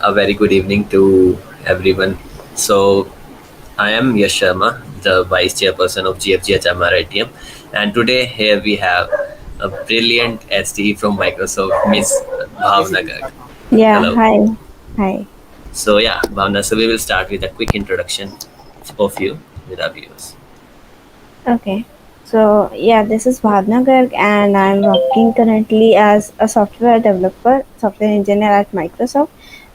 A very good evening to everyone. So, I am Yash Sharma, the Vice Chairperson of GFGHMR ITM, and today here we have a brilliant SDE from Microsoft, Miss Bhavna Garg. Yeah, Hello. hi. Hi. So, yeah, Bhavna, so we will start with a quick introduction of you with our viewers. Okay. So, yeah, this is Bhavna Garg, and I'm working currently as a software developer, software engineer at Microsoft.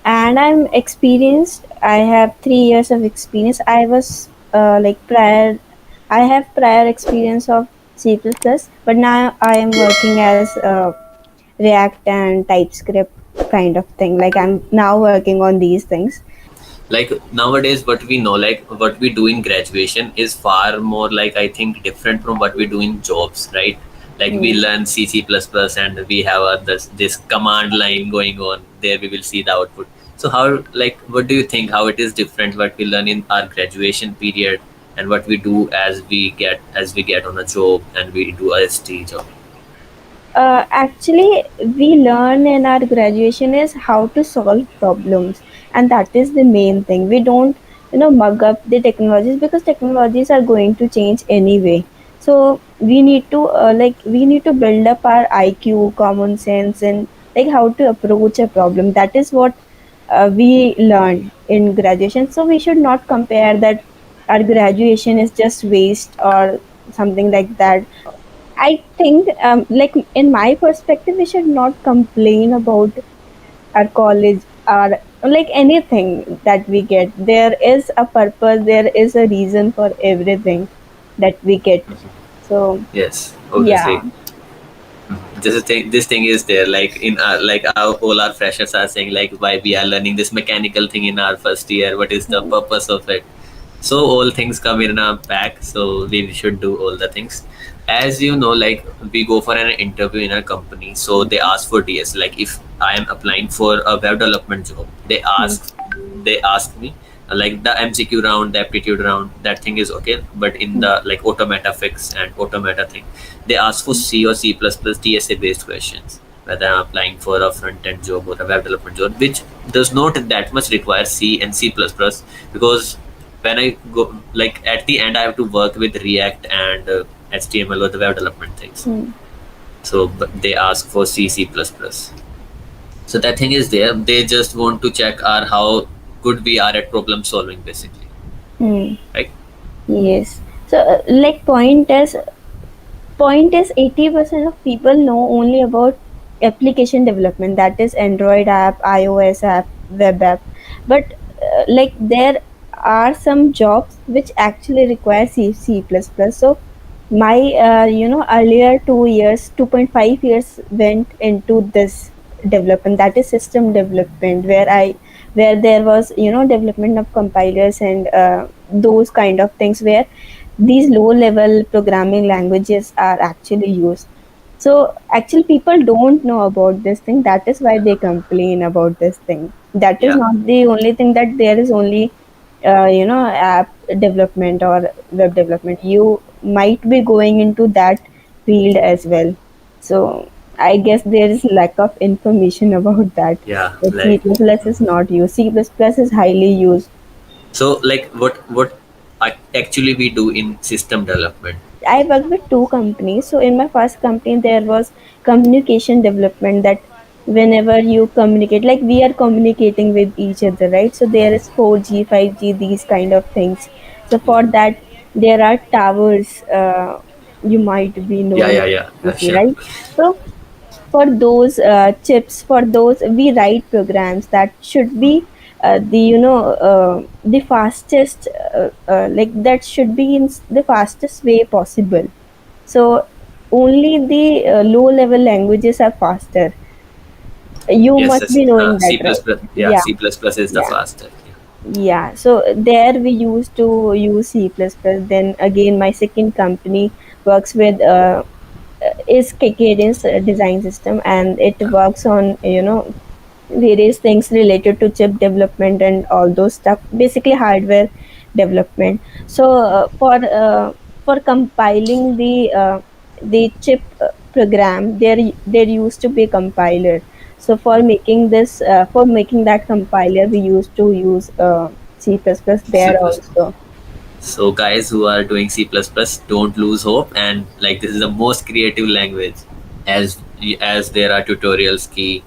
And I'm experienced. I have 3 years of experience. I was I have prior experience of C++, but now I am working as React and TypeScript kind of thing. Like, I'm now working on these things. Like nowadays, what we know, like what we do in graduation is far more, like I think, different from what we do in jobs, right? Like we Hmm. learn C++ and we have this command line going on there, we will see the output. So how, like, what do you think, how it is different what we learn in our graduation period and what we do as we get on a job and we do a ST job? Actually, we learn in our graduation is how to solve problems, and that is the main thing. We don't, mug up the technologies because technologies are going to change anyway. So we need to build up our IQ, common sense, and like how to approach a problem. That is what we learn in graduation. So we should not compare that our graduation is just waste or something like that. I think, like in my perspective, we should not complain about our college or like anything that we get. There is a purpose, there is a reason for everything that we get. So, Yes, yeah. obviously. This thing is there, like in our, like all our freshers are saying, like why we are learning this mechanical thing in our first year, what is the Hmm. purpose of it. So all things come in a pack, so we should do all the things. As you know, like we go for an interview in a company, so they ask for DS. Like if I am applying for a web development job, Hmm. they ask me, like the MCQ round, the aptitude round, that thing is okay. But in the like automata fix and automata thing, they ask for C or C++ TSA based questions, whether I'm applying for a front end job or a web development job, which does not that much require C and C++, because when I go, like at the end, I have to work with React and HTML or the web development things. Hmm. So but they ask for C, C++. So that thing is there. They just want to check our how good we are at problem solving, basically, Hmm. right? Yes. So, like point is 80% of people know only about application development, that is Android app, iOS app, web app. But like there are some jobs which actually require C++. So my earlier 2 years, 2.5 years went into this development, that is system development, where there was development of compilers and those kind of things, where these low level programming languages are actually used. So actually people don't know about this thing, that is why they complain about this thing. That is Yeah. not the only thing, that there is only app development or web development. You might be going into that field as well. So I guess there is lack of information about that. Yeah, That like C++ is not used, C++ is highly used. so, like what actually we do in system development. I worked with two companies. So in my first company, there was communication development, that whenever you communicate, like we are communicating with each other, right? So there is 4G, 5G, these kind of things. So Yeah, for that, there are towers. You might be yeah, knowing, yeah, yeah, yeah, sure. right? So for those chips, for those we write programs that should be the fastest, like that should be in the fastest way possible. So only the low level languages are faster. You Yes, must yes. be knowing that, C plus right? plus. Yeah, Yeah. C++ is the Yeah. faster. Yeah, so there we used to use C++. Then again, my second company works with is Cadence design system, and it Yeah, works on various things related to chip development and all those stuff, basically hardware development. So for compiling the chip program, there used to be a compiler. So for making that compiler, we used to use C++ C++. there also. So guys who are doing C++, don't lose hope, and like this is the most creative language, as as there are tutorials key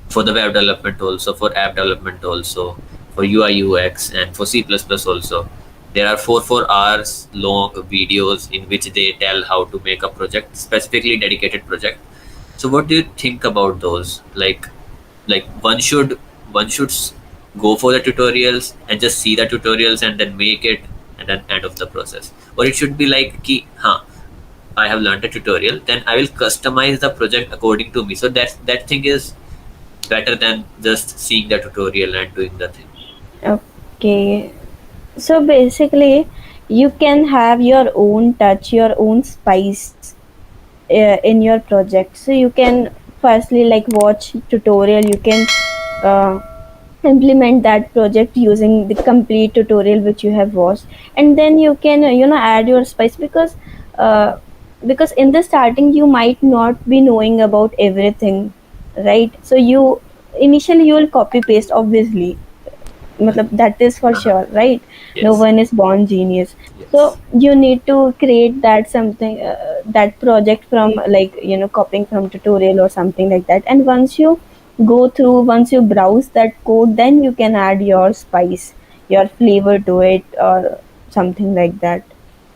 for the web development also, for app development also, for UI UX, and for C++ also. There are 4 hours long videos in which they tell how to make a project, specifically dedicated project. So what do you think about those? Like one should go for the tutorials and just see the tutorials and then make it, and then end of the process, or it should be like ki, huh, I have learned a tutorial, then I will customize the project according to me. So that thing is better than just seeing the tutorial and doing the thing. Okay. So basically, you can have your own touch, your own spice in your project. So you can firstly like watch tutorial. You can uh, implement that project using the complete tutorial which you have watched, and then you can add your spice, uh, because in the starting you might not be knowing about everything, right? So you initially you will copy paste, obviously, matlab, that is for Uh-huh. sure, right? No Yes. one is born genius. So Yes. you need to create that something, that project from, like, copying from tutorial or something like that. And once you browse that code, then you can add your spice, your flavor to it, or something like that.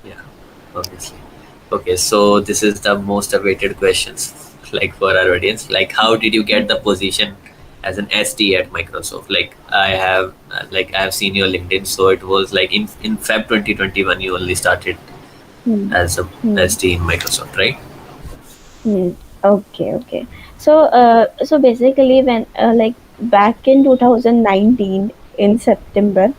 Yeah, obviously. Okay, so this is the most awaited questions, like for our audience. Like, how did you get the position as an SD at Microsoft? Like I have seen your LinkedIn, so it was like in Feb 2021 you only started Hmm. as a Hmm. SD in Microsoft, right? Hmm. Okay, okay. So basically, when like back in 2019 in September,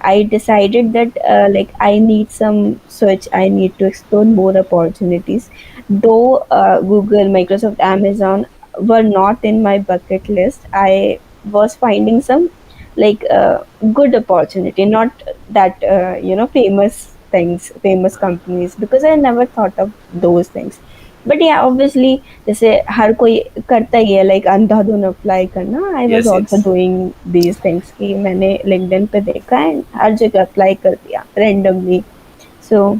I decided that like I need some switch. I need to explore more opportunities. Though Google, Microsoft, Amazon were not in my bucket list, I was finding some like good opportunity, not that famous things, famous companies, because I never thought of those things. But या obviously जैसे हर कोई करता ही है, like अंधाधुन apply करना, I was Yes, also yes. Doing these things कि मैंने LinkedIn पे देखा एंड हर जगह अप्लाई कर दिया रैंडमली. सो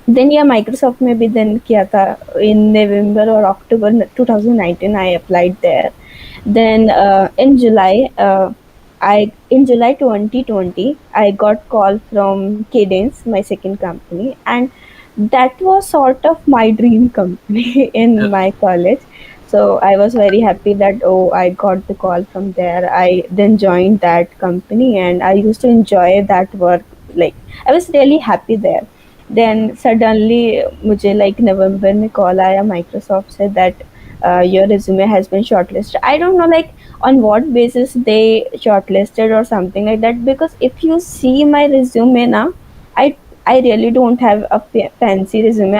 देन या माइक्रोसॉफ्ट में भी देन किया था इन नवंबर और October 2019. I applied there. Then in July 2020, I got call from Cadence, my second company, and that was sort of my dream company in my college. So I was very happy that, oh, I got the call from there. I then joined that company and I used to enjoy that work. Like, I was really happy there. Then suddenly मुझे like नवंबर में call आया Microsoft से that your resume has been shortlisted. I don't know like on what basis they shortlisted or something like that, because if you see my resume now, I I really don't have a fancy resume.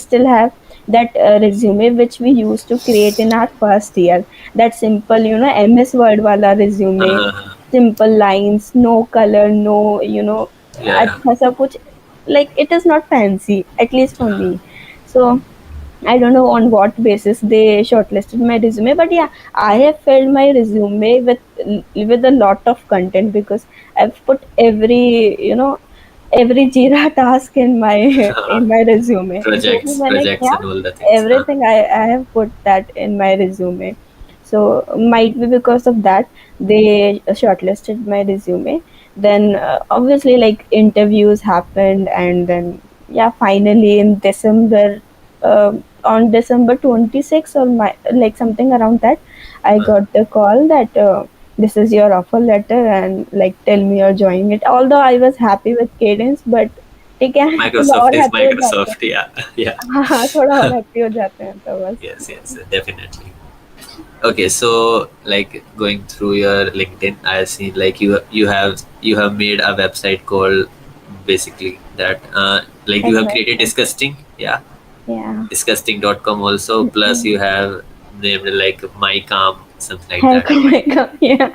Still have that resume which we used to create in our first year. That simple, MS Word wala resume, Uh-huh. simple lines, no color, no, Yeah, yeah. अच्छा सा कुछ, like it is not fancy, at least for me. So I don't know on what basis they shortlisted my resume, but yeah, I have filled my resume with a lot of content, because I've put every Jira task in my in my resume. जो भी मैंने Projects किया, and all the things. Huh? everything I have put that in my resume. So might be because of that they shortlisted my resume. Then obviously like interviews happened, and then yeah, finally in December, on December 26th or like something around that, I Uh, got the call that this is your offer letter and like tell me you're joining it. Although I was happy with Cadence, but ठीक है थोड़ा Microsoft और is happy हो जाते हैं. Microsoft. Yeah, yeah. हाँ थोड़ा और happy हो जाते हैं तो बस. Yes, yes, definitely. Okay, so like going through your LinkedIn, I see like you have made a website called basically that like you And have my created disgusting, yeah, yeah, disgusting.com also. Plus you have named like mycom, something like heck, that. oh my god, yeah,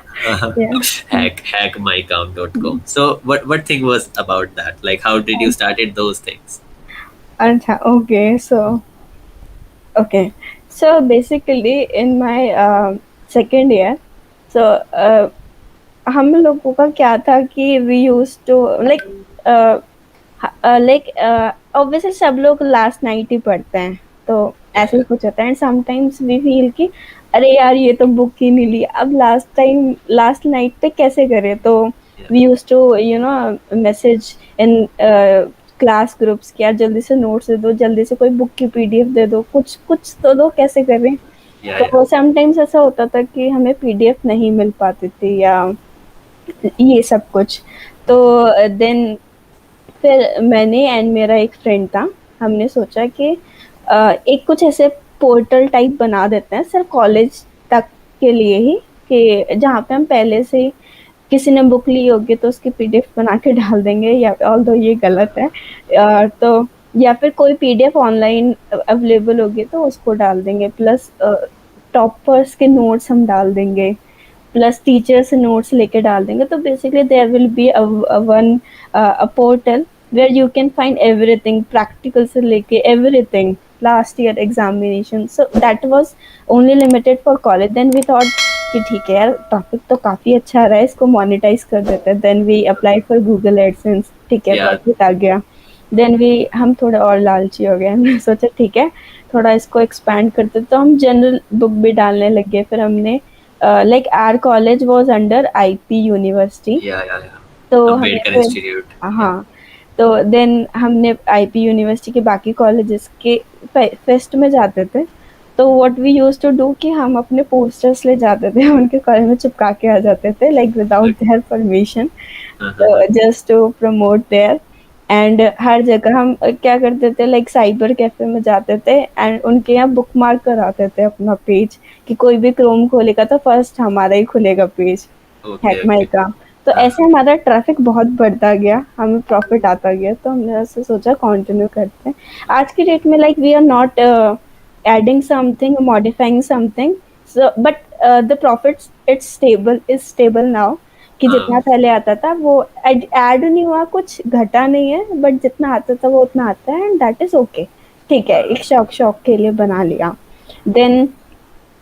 yeah. Hackmycom.com. So what thing was about that? Like how did you started those things? अच्छा, okay, so okay. So basically, in my second year, so हम लोगों का क्या था कि we use to like like obviously सब लोग last night ही पढ़ते हैं, तो Yeah, ऐसे ही yeah, कुछ होता है एंड समटाइम्स वी फील कि अरे यार ये तो बुक ही नहीं ली, अब लास्ट टाइम लास्ट नाइट पे कैसे करें, तो yeah, we use to message in class groups कि यार जल्दी से नोट्स दे दो, जल्दी से कोई बुक की पीडीएफ दे दो, कुछ कुछ तो दो, कैसे करें। yeah, yeah. तो समटाइम्स ऐसा होता था कि हमें पीडीएफ नहीं मिल पाती थी या ये सब कुछ। तो देन फिर मैंने एंड मेरा एक फ्रेंड था, हमने सोचा कि एक कुछ ऐसे पोर्टल टाइप बना देते हैं सिर्फ कॉलेज तक के लिए ही, कि जहाँ पे हम पहले से ही किसी ने बुक ली होगी तो उसकी पीडीएफ बना के डाल देंगे, या ऑल्दो ये गलत है, तो या फिर कोई पीडीएफ ऑनलाइन अवेलेबल होगी तो उसको डाल देंगे, प्लस टॉपर्स के नोट्स हम डाल देंगे, प्लस टीचर से नोट्स लेके डाल देंगे, तो basically there will be one a portal where you can find everything, practical से लेके everything, last year examination, so that was only limited for college. Then we thought कि ठीक है यार, टॉपिक तो काफ़ी अच्छा रहा है, इसको मोनेटाइज कर देते हैं। Then we apply for Google AdSense, ठीक है, Yeah, प्रॉफिट आ गया। देन वी हम थोड़े और लालची हो गए, हमने सोचा ठीक है थोड़ा इसको एक्सपैंड करते, तो हम जनरल बुक भी डालने लग गए। फिर हमने like our college was under IP university, yeah, yeah, yeah. तो हमें Ambedkar फिर Institute. Yeah, हाँ, तो देन हमने आईपी यूनिवर्सिटी के बाकी कॉलेजेस के फेस्ट में जाते थे, तो what we used to do कि हम अपने पोस्टर्स ले जाते थे उनके कॉलेज में चिपका के आ जाते थे, like without okay. Their permission, Uh-huh. Just to promote their. And हर जगह हम क्या करते थे, लाइक साइबर कैफे में जाते थे एंड उनके यहाँ बुक मार्क कराते थे अपना पेज, कि कोई भी क्रोम खोलेगा तो फर्स्ट हमारा ही खुलेगा पेज, Okay, हैकमाई okay. का। तो Uh-huh. ऐसे हमारा ट्रैफिक बहुत बढ़ता गया, हमें प्रॉफिट आता गया, तो हमने ऐसे सोचा कंटिन्यू करते हैं। आज की डेट में like we are not adding something, modifying something, so but the profits it's stable, is stable now, कि जितना Um, पहले आता था वो ऐड नहीं हुआ, कुछ घटा नहीं है, बट जितना आता था वो उतना आता है एंड दैट इज ओके। ठीक है, uh, एक शौक शौक के लिए बना लिया। देन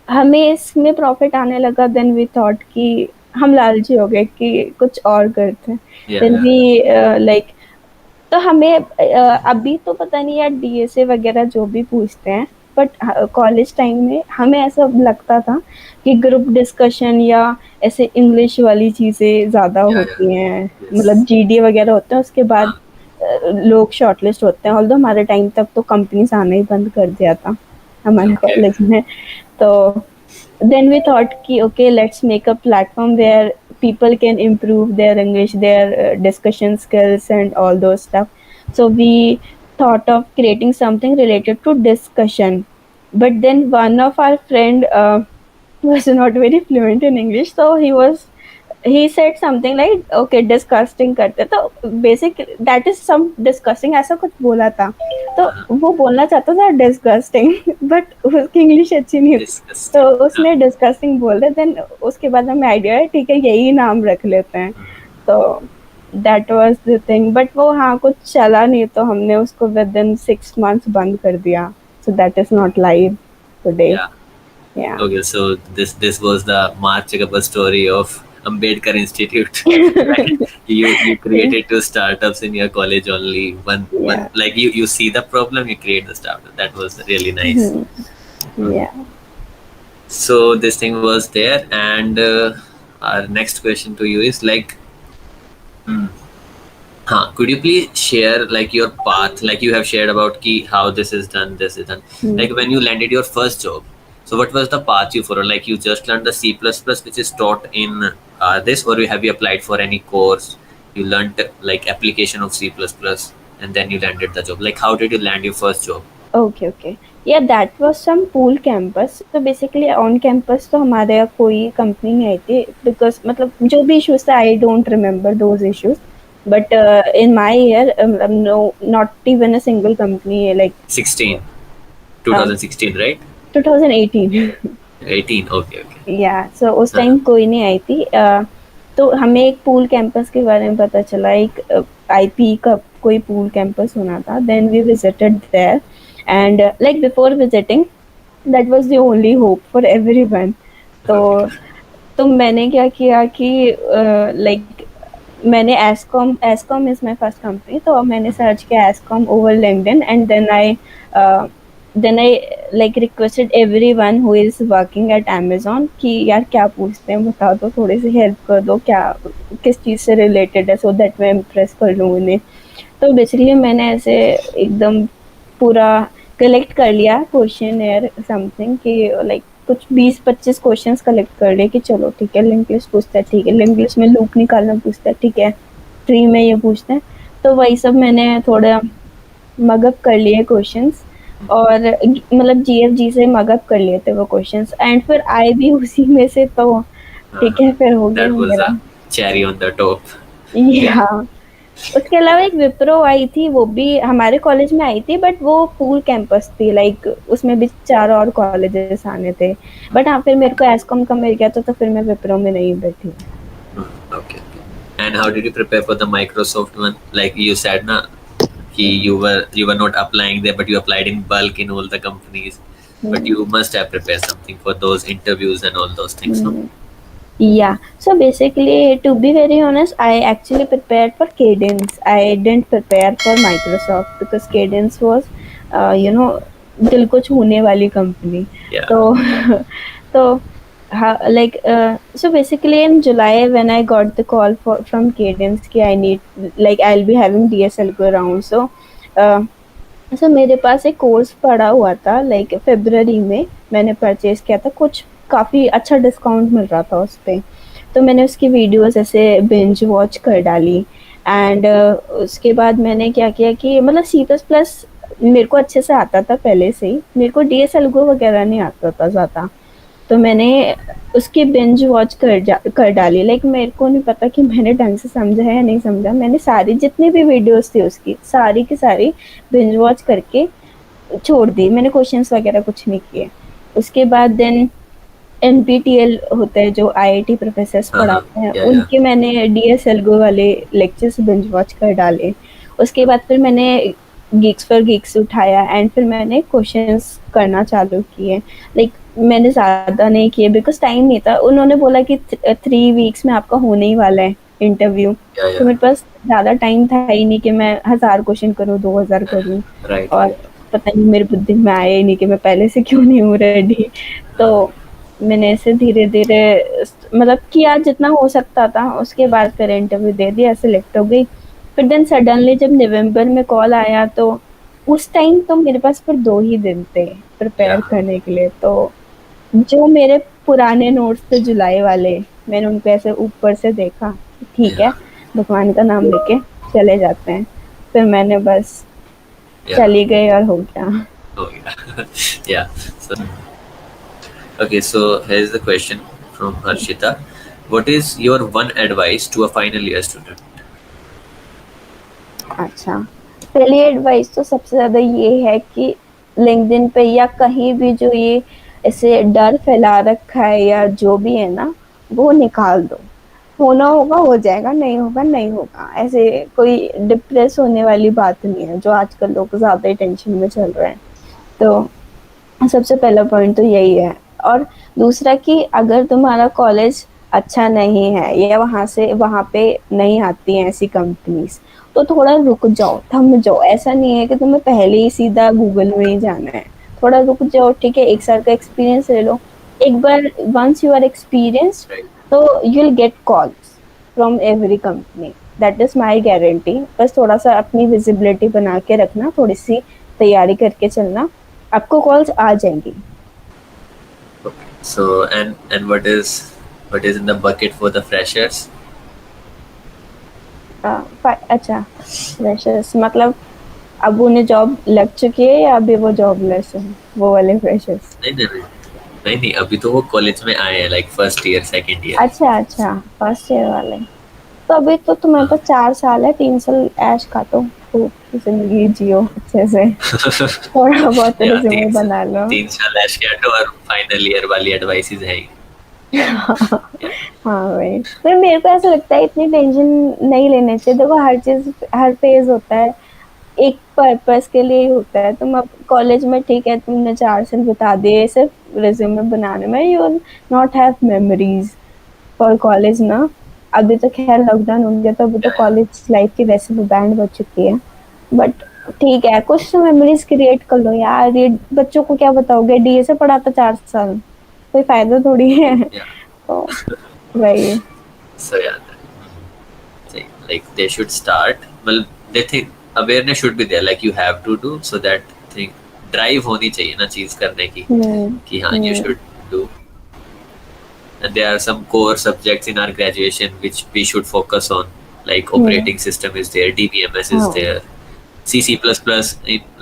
हमें इसमें प्रॉफिट आने लगा, देन वी थॉट कि हम लालची हो गए कि कुछ और करते हैं। yeah, then yeah. We like, तो हमें अभी तो पता नहीं यार डीएसए वगैरह जो भी पूछते हैं, बट कॉलेज टाइम में हमें ऐसा लगता था कि ग्रुप डिस्कशन या ऐसे इंग्लिश वाली चीज़ें ज़्यादा Yeah, yeah. होती हैं, मतलब Yes. जीडी वगैरह होते हैं, उसके बाद Uh, लोग शॉर्टलिस्ट होते हैं। ऑल्दो हमारे टाइम तक तो कंपनीज आना ही बंद कर दिया था हमारे okay. कॉलेज में। तो then we thought ki okay, let's make a platform where people can improve their English, their discussion skills and all those stuff. So we thought of creating something related to discussion, but then one of our friend was not very fluent in English, so he said something like okay disgusting करते, तो basic that is some disgusting ऐसा कुछ बोला था, तो Uh-huh. वो बोलना चाहता था डिस्गस्टिंग बट उसकी इंग्लिश अच्छी नहीं थी, तो Disgusting. उसने डिस्कस्टिंग बोल दिया। देन उसके बाद हमें आइडिया है ठीक है यही नाम रख लेते हैं, तो that was the thing. But वो हाँ कुछ चला नहीं, तो हमने उसको विद इन 6 मंथ्स बंद कर दिया, so that is not live today. Yeah. या Okay, so this was the Mark Chagappa story of Ambedkar Institute, right? You created two startups in your college only. One या like you see the problem, you create the startup. That was really nice. या So this thing was there, and our next question to you is like, hmm, could you please share like your path, like you have shared about key how this is done, this is done. Like when you landed your first job, so what was the path you followed? Like you just learned the C++ which is taught in this, or have you applied for any course? You learned like application of C++, and then you landed the job. Like how did you land your first job? Okay okay, या that was some pool campus. तो basically on campus तो हमारे यहाँ कोई company नहीं आई थी, because मतलब जो भी इश्यूज थे I don't remember those issues, but in my year no, not even a single company like 16, 2016, right? 2018 18. Okay, okay. या सो उस Uh-huh. टाइम कोई नहीं आई थी। तो हमें एक पूल कैंपस के बारे में पता चला, एक आईपी का कोई पूल कैंपस होना था। Then we visited there and like before visiting that was the only hope for everyone. तो Okay. मैंने क्या किया कि लाइक मैंने Escom Escom is my first company, तो मैंने सर्च किया Escom over LinkedIn and then I like requested everyone who is working at Amazon कि यार क्या पूछते हैं बता दो, थोड़ी-सी हेल्प कर दो, क्या किस चीज़ से रिलेटेड है सो दैट मैं इम्प्रेस कर लूँ उन्हें। तो बेसिकली मैंने ऐसे एकदम पूरा कलेक्ट कर लिया क्वेश्चनेयर समथिंग कि लाइक कुछ 20-25 क्वेश्चंस कलेक्ट कर लिए कि चलो ठीक है लिंक लिस्ट पूछता है, ठीक है लिंक लिस्ट में लूप निकालना पूछता है, ठीक है ट्री में ये पूछते हैं। तो वही सब मैंने थोड़ा मगअप कर लिए क्वेश्चंस और मतलब जीएफजी से मगअप कर लिए थे वो क्वेश्चंस एंड फिर आए भी उसी में से, तो ठीक Uh, है फिर हो गया that was मेरा। a cherry on the top. ये Yeah. हाँ, उसके अलावा एक विप्रो आई थी, वो भी हमारे कॉलेज में आई थी बट वो फुल कैंपस थी, लाइक उसमें भी 4 और कॉलेजेस आने थे। बट हाँ, फिर मेरे को एस्कॉम का मिल गया तो फिर मैं विप्रो में नहीं बैठी। Okay. Okay. And how did you prepare for the Microsoft one? Like you said, na, you were not applying there, but you applied in bulk in all the companies. But hmm, you must have prepared something for those interviews and all those things, no? Hmm. Yeah. So basically, to be very honest, I actually prepared for Cadence. I didn't prepare for Microsoft because Cadence was, you know, दिल को छूने वाली company. Yeah. तो तो हाँ, like so basically in July when I got the call from Cadence कि I need like I'll be having DSL go around, so uh, मेरे पास एक कोर्स पड़ा हुआ था लाइक फ़रवरी में मैंने परचेज़ किया था, कुछ काफ़ी अच्छा डिस्काउंट मिल रहा था उस पे। तो मैंने उसकी वीडियोज़ ऐसे बिंज वॉच कर डाली एंड उसके बाद मैंने क्या किया कि मतलब सी प्लस प्लस मेरे को अच्छे से आता था पहले से ही, मेरे को डीएसएलगो वगैरह नहीं आता था ज़्यादा। तो मैंने उसकी बिंज वॉच कर डाली, लाइक मेरे को नहीं पता कि मैंने ढंग से समझा है या नहीं समझा, मैंने सारी जितनी भी वीडियोस थी उसकी सारी की सारी बिंज वॉच करके छोड़ दी, मैंने क्वेश्चंस वगैरह कुछ नहीं किए। उसके बाद देन एनपीटीईएल होता है जो आईआईटी प्रोफेसर्स Uh-huh. पढ़ाते हैं, Yeah, yeah. उनके मैंने डीएसएलगो वाले लेक्चर्स बिंज वॉच कर डाले। उसके बाद फिर मैंने गीक्स फॉर गीक्स उठाया एंड फिर मैंने क्वेश्चंस करना चालू किए। लाइक मैंने ज़्यादा नहीं किए बिकॉज़ टाइम नहीं था। उन्होंने बोला कि 3 वीक्स में आपका होने ही वाला है इंटरव्यू। Yeah, तो yeah. मेरे पास ज़्यादा टाइम था ही नहीं कि मैं 1000 क्वेश्चन करूँ, 2000 करूँ Right, और right. पता नहीं मेरे बुद्धि में आया ही नहीं कि मैं पहले से क्यों नहीं हूँ रेडी। तो मैंने ऐसे धीरे-धीरे मतलब किया जितना हो सकता था, उसके बाद फिर इंटरव्यू दे दिया, सेलेक्ट हो गई। फिर देन सडनली जब नवंबर में कॉल आया तो उस टाइम तो मेरे पास फिर 2 ही दिन थे प्रिपेयर Yeah. करने के लिए। तो जो मेरे पुराने नोट्स थे जुलाई वाले, मैंने उनको ऐसे ऊपर से देखा, ठीक है, Yeah. भगवान का नाम लेके चले जाते हैं। फिर मैंने बस Yeah. चली गई और हो गया। Oh, yeah. Yeah. So, okay, so here's the question from Harshita. What is your one advice to a final year student? अच्छा, पहली एडवाइस तो सबसे ज़्यादा ये है कि लिंक्डइन पे या कहीं भी जो ये ऐसे डर फैला रखा है या जो भी है ना, वो निकाल दो। होना होगा हो जाएगा, नहीं होगा नहीं होगा। ऐसे कोई डिप्रेस होने वाली बात नहीं है, जो आजकल लोग ज़्यादा ही टेंशन में चल रहे हैं। तो सबसे पहला पॉइंट तो यही है। और दूसरा कि अगर तुम्हारा कॉलेज अच्छा नहीं है या वहाँ पे नहीं आती हैं ऐसी कंपनीज, तो थोड़ा रुक जाओ, थम जाओ। ऐसा नहीं है कि तुम्हें पहले ही सीधा गूगल में ही जाना है। थोड़ा रुक जाओ, ठीक है, 1 साल का एक्सपीरियंस ले लो। एक बार once you are experienced, Right. तो you will get calls from every company, that is my guarantee. बस थोड़ा सा अपनी विजिबिलिटी बना के रखना, थोड़ी सी तैयारी करके चलना, आपको कॉल्स आ जाएंगी। Okay. So and what is in the bucket for the freshers? अच्छा, फ्रेशर्स मतलब अब उन्हें जॉब लग चुकी है या अभी वो जॉबलेस है, वो वाले फ्रेशर्स? नहीं नहीं नहीं नहीं नहीं, अभी तो वो कॉलेज में आए हैं, like first year second year. अच्छा अच्छा, फर्स्ट ईयर वाले। तो अभी तो तुम्हारे पास 4 साल है, 3 साल ऐश काटो, खूब जिंदगी जियो अच्छे से, थोड़ा बहुत या रिज्यूमे बना लो। 3 साल ऐश किया और फाइनल ईयर वाली एडवाइसेस है। या हाँ भाई, पर मेरे को ऐसा लगता है इतनी टेंशन नहीं लेने चाहिए। देखो हर चीज हर फेज होता है, एक पर्पस के लिए ही होता है। तुम अब कॉलेज में ठीक है, तुमने 4 साल बिता दिए सिर्फ रिज्यूमे बनाने में, you will not have memories for college ना। अभी तो खैर लॉकडाउन हो गया, तो अभी तो Yeah, yeah. कॉलेज लाइफ की वैसे भी बैंड हो चुकी है। बट ठीक है, कुछ तो मेमोरीज क्रिएट कर लो यार। ये बच्चों को क्या बताओगे, डीए से पढ़ा था 4 साल, कोई फायदा थोड़ी है। Yeah. तो वही। So yeah, like they should start. Well, they think awareness should be there. Like you have to do so that thing drive होनी चाहिए ना चीज करने की हम्म। कि हाँ you hmm. should do. And there are some core subjects in our graduation which we should focus on. Like hmm. operating system is there, DBMS is हाँ। there, C C plus plus.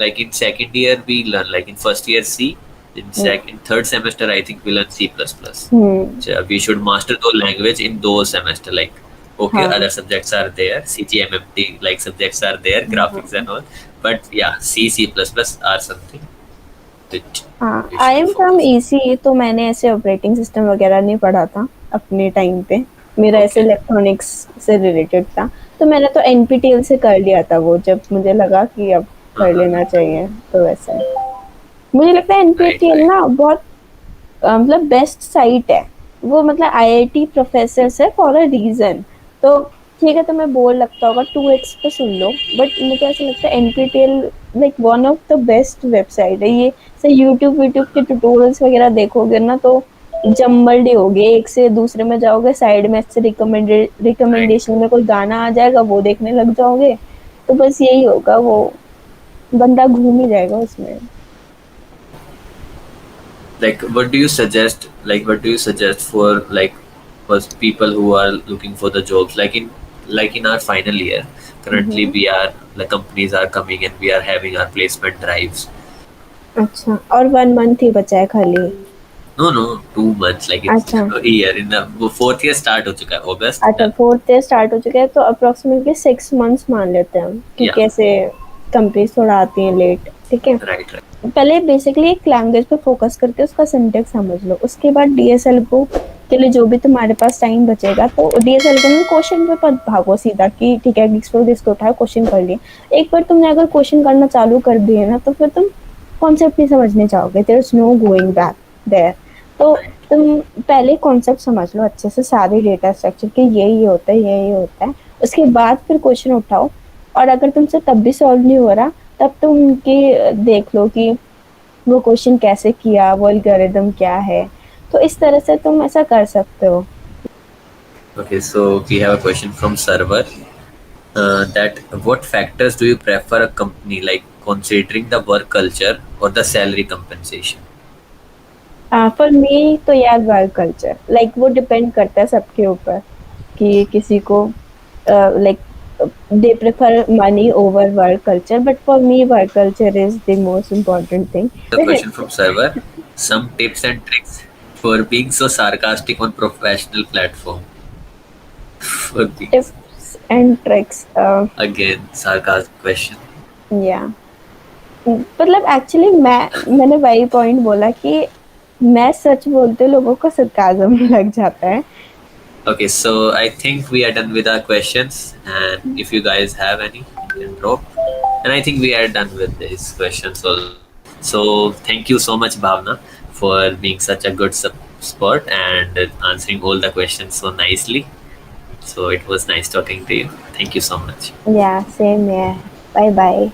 Like in second year we learn. Like in first year C, hmm. in third semester I think we learn C plus plus. Hmm. So we should master the language in those semester. Like okay, हाँ। other subjects are there, CGMMT like subjects are there, graphics and all. But yeah, C plus plus are something which हाँ, we I should am from focus. EC, तो मैंने ऐसे operating system वगैरह नहीं पढ़ा था अपने टाइम पे। मेरा ऐसे Okay, इलेक्ट्रॉनिक्स से रिलेटेड था। तो मैंने तो एनपीटीएल से कर लिया था वो, जब मुझे लगा कि अब कर लेना चाहिए। तो वैसे मुझे लगता है right, एनपीटीएल right, ना बहुत मतलब बेस्ट साइट है। वो मतलब आईआईटी प्रोफेसर है फॉर अ रीजन। तो ठीक है, तुम्हें बोर लगता होगा 2x पे सुन लो, बट मुझे ऐसा लगता है NPTEL like one of the best website है ये। से यूट्यूब यूट्यूब के ट्यूटोरियल्स वगैरह देखोगे ना, तो जम्बल्ड ही होगे, एक से दूसरे में जाओगे, साइड में से right. रिकमेंडेशन में कोई गाना आ जाएगा, वो देखने लग जाओगे। तो बस यही होगा, वो बंदा घूम ही जाएगा उसमें। Like what do you suggest, what do you suggest for like for people who are looking for the jobs, like in our final year currently hmm. we are, the companies are coming and we are having our placement drives. अच्छा, और 1 month ही बचा है खाली? No, 2 months, like it's अच्छा। a year in the fourth year start हो चुका है अगस्त अच्छा, done. फोर्थ ईयर स्टार्ट हो चुका है, तो अप्रोक्सीमेटली 6 मंथ्स मान लेते हैं हम, Yeah, क्योंकि ऐसे कंपनीज थोड़ा आती हैं लेट। ठीक है, right. पहले बेसिकली एक लैंग्वेज पे फोकस करके उसका सिंटेक्स समझ लो। उसके बाद डीएसएल को के लिए जो भी तुम्हारे पास टाइम बचेगा, तो डीएसएल को क्वेश्चन पे मत भागो सीधा कि ठीक है इसको उठाओ क्वेश्चन कर लिए। एक बार तुमने अगर क्वेश्चन करना चालू कर दिए ना, तो फिर तुम कॉन्सेप्ट नहीं समझने चाहोगे, there is no going back there. तो Right. तुम पहले कॉन्सेप्ट समझ लो अच्छे से, सारे डेटा स्ट्रक्चर के ये होता है, ये होता है। उसके बाद फिर क्वेश्चन उठाओ, और अगर तुमसे तब भी सॉल्व नहीं हो रहा, तब तुम उनकी देख लो कि वो क्वेश्चन कैसे किया, वो एल्गोरिदम क्या है। तो इस तरह से तुम ऐसा कर सकते हो। Okay, so we have a question from server, that what factors do you prefer a company, like considering the work culture or the salary compensation? For me तो यार वर्क कल्चर, लाइक वो डिपेंड करता है सबके ऊपर कि किसी को like they prefer money over work culture, but for me work culture is the most important thing. The question from server, some tips and tricks for being so sarcastic on professional platform. For being Tips and tricks, again sarcastic question. या मतलब actually मैंने वही point बोला कि मैं सच बोलते लोगों को सरकाज़म लग जाता है। Okay, so I think we are done with our questions, and if you guys have any, you can drop. And I think we are done with these questions. So thank you so much, Bhavna, for being such a good sport and answering all the questions so nicely. So it was nice talking to you. Thank you so much. या same है। Bye bye.